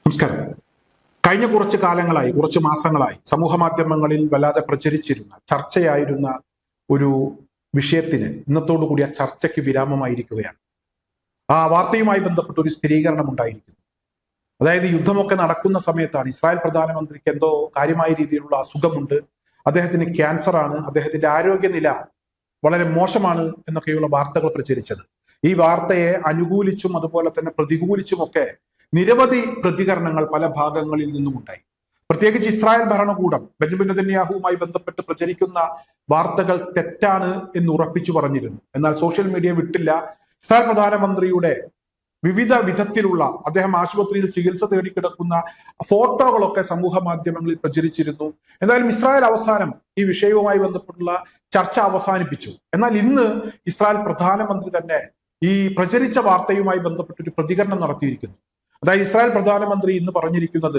നമസ്കാരം. കഴിഞ്ഞ കുറച്ച് കാലങ്ങളായി, കുറച്ച് മാസങ്ങളായി സമൂഹ മാധ്യമങ്ങളിൽ വല്ലാതെ പ്രചരിച്ചിരുന്ന ചർച്ചയായിരുന്ന ഒരു വിഷയത്തിന് ഇന്നത്തോടു കൂടി ആ ചർച്ചയ്ക്ക് വിരാമമായിരിക്കുകയാണ്. ആ വാർത്തയുമായി ബന്ധപ്പെട്ട ഒരു സ്ഥിരീകരണം ഉണ്ടായിരിക്കുന്നു. അതായത് യുദ്ധമൊക്കെ നടക്കുന്ന സമയത്താണ് ഇസ്രായേൽ പ്രധാനമന്ത്രിക്ക് എന്തോ കാര്യമായ രീതിയിലുള്ള അസുഖമുണ്ട്, അദ്ദേഹത്തിന് ക്യാൻസർ ആണ്, അദ്ദേഹത്തിന്റെ ആരോഗ്യനില വളരെ മോശമാണ് എന്നൊക്കെയുള്ള വാർത്തകൾ പ്രചരിച്ചത്. ഈ വാർത്തയെ അനുകൂലിച്ചും അതുപോലെ തന്നെ പ്രതികൂലിച്ചുമൊക്കെ നിരവധി പ്രതികരണങ്ങൾ പല ഭാഗങ്ങളിൽ നിന്നും ഉണ്ടായി. പ്രത്യേകിച്ച് ഇസ്രായേൽ ഭരണകൂടം ബെഞ്ചമിൻ നെതന്യാഹുവുമായി ബന്ധപ്പെട്ട് പ്രചരിക്കുന്ന വാർത്തകൾ തെറ്റാണ് എന്ന് ഉറപ്പിച്ചു പറഞ്ഞിരുന്നു. എന്നാൽ സോഷ്യൽ മീഡിയ വിട്ടില്ല. ഇസ്രായേൽ പ്രധാനമന്ത്രിയുടെ വിവിധ വിധത്തിലുള്ള അദ്ദേഹം ആശുപത്രിയിൽ ചികിത്സ തേടിക്കിടക്കുന്ന ഫോട്ടോകളൊക്കെ സമൂഹ മാധ്യമങ്ങളിൽ പ്രചരിച്ചിരുന്നു. എന്തായാലും ഇസ്രായേൽ അവസാനം ഈ വിഷയവുമായി ബന്ധപ്പെട്ടുള്ള ചർച്ച അവസാനിപ്പിച്ചു. എന്നാൽ ഇന്ന് ഇസ്രായേൽ പ്രധാനമന്ത്രി തന്നെ ഈ പ്രചരിച്ച വാർത്തയുമായി ബന്ധപ്പെട്ടൊരു പ്രതികരണം നടത്തിയിരിക്കുന്നു. അതായത് ഇസ്രായേൽ പ്രധാനമന്ത്രി ഇന്ന് പറഞ്ഞിരിക്കുന്നത്,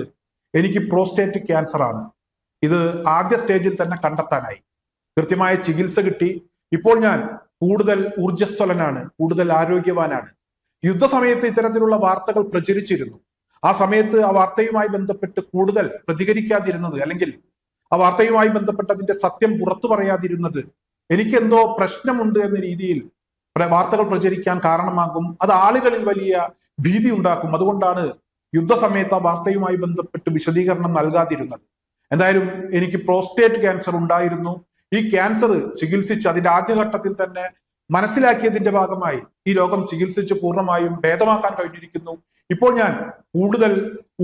എനിക്ക് പ്രോസ്റ്റേറ്റ് ക്യാൻസർ ആണ്, ഇത് ആദ്യ സ്റ്റേജിൽ തന്നെ കണ്ടെത്താനായി, കൃത്യമായ ചികിത്സ കിട്ടി, ഇപ്പോൾ ഞാൻ കൂടുതൽ ഊർജ്ജസ്വലനാണ്, കൂടുതൽ ആരോഗ്യവാനാണ്. യുദ്ധസമയത്ത് ഇത്തരത്തിലുള്ള വാർത്തകൾ പ്രചരിച്ചിരുന്നു. ആ സമയത്ത് ആ വാർത്തയുമായി ബന്ധപ്പെട്ട് കൂടുതൽ പ്രതികരിക്കാതിരുന്നത്, അല്ലെങ്കിൽ ആ വാർത്തയുമായി ബന്ധപ്പെട്ട് അതിന്റെ സത്യം പുറത്തു പറയാതിരുന്നത് എനിക്കെന്തോ പ്രശ്നമുണ്ട് എന്ന രീതിയിൽ വാർത്തകൾ പ്രചരിക്കാൻ കാരണമാകും. അത് ആളുകളിൽ വലിയ ഭീതി ഉണ്ടാക്കും. അതുകൊണ്ടാണ് യുദ്ധസമയത്ത് ആ വാർത്തയുമായി ബന്ധപ്പെട്ട് വിശദീകരണം നൽകാതിരുന്നത്. എന്തായാലും എനിക്ക് പ്രോസ്റ്റേറ്റ് ക്യാൻസർ ഉണ്ടായിരുന്നു, ഈ ക്യാൻസർ ചികിത്സിച്ച് അതിന്റെ ആദ്യഘട്ടത്തിൽ തന്നെ മനസ്സിലാക്കിയതിന്റെ ഭാഗമായി ഈ രോഗം ചികിത്സിച്ച് പൂർണ്ണമായും ഭേദമാക്കാൻ കഴിഞ്ഞിരിക്കുന്നു, ഇപ്പോൾ ഞാൻ കൂടുതൽ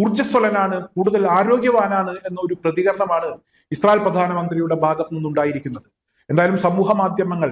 ഊർജ്ജസ്വലനാണ്, കൂടുതൽ ആരോഗ്യവാനാണ് എന്ന ഒരു പ്രതികരണമാണ് ഇസ്രായേൽ പ്രധാനമന്ത്രിയുടെ ഭാഗത്തു നിന്നുണ്ടായിരിക്കുന്നത്. എന്തായാലും സമൂഹ മാധ്യമങ്ങൾ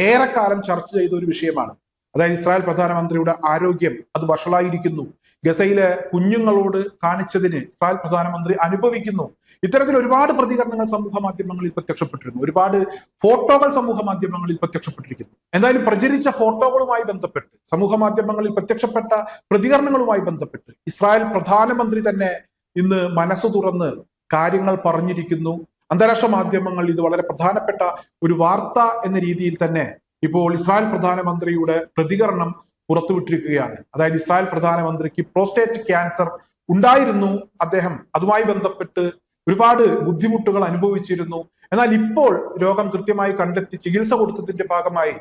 ഏറെക്കാലം ചർച്ച ചെയ്ത ഒരു വിഷയമാണ്. അതായത് ഇസ്രായേൽ പ്രധാനമന്ത്രിയുടെ ആരോഗ്യം അത് വഷളായിരിക്കുന്നു, ഗസയിലെ കുഞ്ഞുങ്ങളോട് കാണിച്ചതിന് ഇസ്രായേൽ പ്രധാനമന്ത്രി അനുഭവിക്കുന്നു. ഇത്തരത്തിൽ ഒരുപാട് പ്രതികരണങ്ങൾ സമൂഹ മാധ്യമങ്ങളിൽ പ്രത്യക്ഷപ്പെട്ടിരുന്നു, ഒരുപാട് ഫോട്ടോകൾ സമൂഹ മാധ്യമങ്ങളിൽ പ്രത്യക്ഷപ്പെട്ടിരിക്കുന്നു. എന്തായാലും പ്രചരിച്ച ഫോട്ടോകളുമായി ബന്ധപ്പെട്ട്, സമൂഹ മാധ്യമങ്ങളിൽ പ്രത്യക്ഷപ്പെട്ട പ്രതികരണങ്ങളുമായി ബന്ധപ്പെട്ട് ഇസ്രായേൽ പ്രധാനമന്ത്രി തന്നെ ഇന്ന് മനസ്സ് തുറന്ന് കാര്യങ്ങൾ പറഞ്ഞിരിക്കുന്നു. അന്താരാഷ്ട്ര മാധ്യമങ്ങൾ ഇത് വളരെ പ്രധാനപ്പെട്ട ഒരു വാർത്ത എന്ന രീതിയിൽ തന്നെ ഇപ്പോൾ ഇസ്രായേൽ പ്രധാനമന്ത്രിയുടെ പ്രതികരണം പുറത്തുവിട്ടിരിക്കുകയാണ്. അതായത് ഇസ്രായേൽ പ്രധാനമന്ത്രിക്ക് പ്രോസ്റ്റേറ്റ് ക്യാൻസർ ഉണ്ടായിരുന്നു, അദ്ദേഹം അതുമായി ബന്ധപ്പെട്ട് ഒരുപാട് ബുദ്ധിമുട്ടുകൾ അനുഭവിച്ചിരുന്നു. എന്നാൽ ഇപ്പോൾ രോഗം കൃത്യമായി കണ്ടെത്തി ചികിത്സ കൊടുത്തതിന്റെ ഭാഗമായി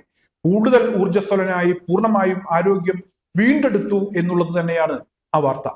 കൂടുതൽ ഊർജ്ജസ്വലനായി പൂർണ്ണമായും ആരോഗ്യം വീണ്ടെടുത്തു എന്നുള്ളത് തന്നെയാണ് ആ വാർത്ത.